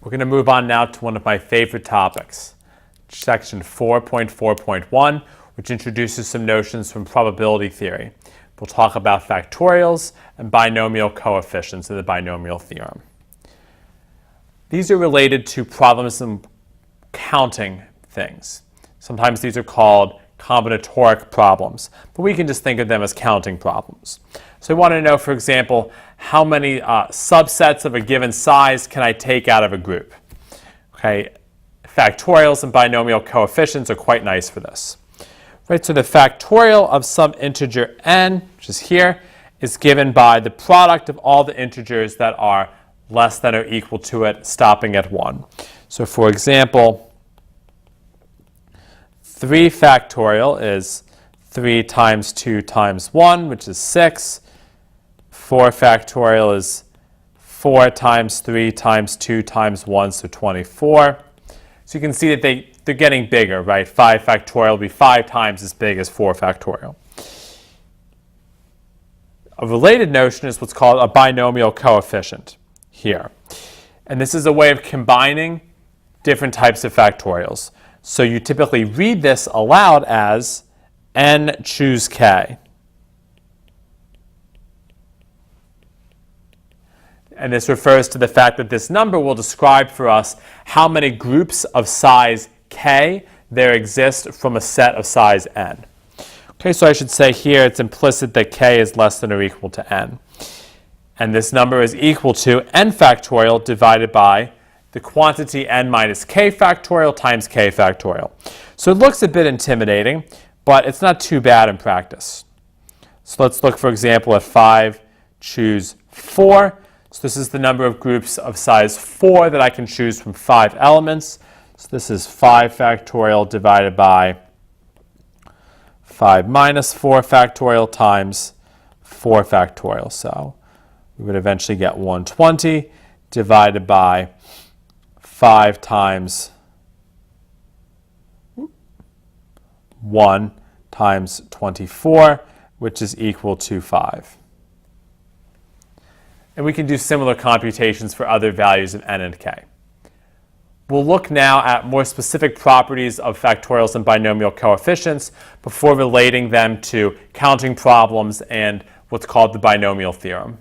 We're going to move on now to one of my favorite topics, section 4.4.1, which introduces some notions from probability theory. We'll talk about factorials and binomial coefficients in the binomial theorem. These are related to problems in counting things. Sometimes these are called combinatoric problems, but we can just think of them as counting problems. So we want to know, for example, how many subsets of a given size can I take out of a group? Okay, factorials and binomial coefficients are quite nice for this. Right, so the factorial of some integer n, which is here, is given by the product of all the integers that are less than or equal to it, stopping at 1. So for example, 3 factorial is 3 times 2 times 1, which is 6. 4 factorial is 4 times 3 times 2 times 1, so 24. So you can see that they're getting bigger, right? 5 factorial will be 5 times as big as 4 factorial. A related notion is what's called a binomial coefficient here. And this is a way of combining different types of factorials. So you typically read this aloud as n choose k. And this refers to the fact that this number will describe for us how many groups of size k there exist from a set of size n. Okay, so I should say here it's implicit that k is less than or equal to n. And this number is equal to n factorial divided by the quantity n minus k factorial times k factorial. So it looks a bit intimidating, but it's not too bad in practice. So let's look, for example, at 5 choose 4. So this is the number of groups of size 4 that I can choose from 5 elements. So this is 5 factorial divided by 5 minus 4 factorial times 4 factorial. So we would eventually get 120 divided by 5 times 1 times 24, which is equal to 5. And we can do similar computations for other values of n and k. We'll look now at more specific properties of factorials and binomial coefficients before relating them to counting problems and what's called the binomial theorem.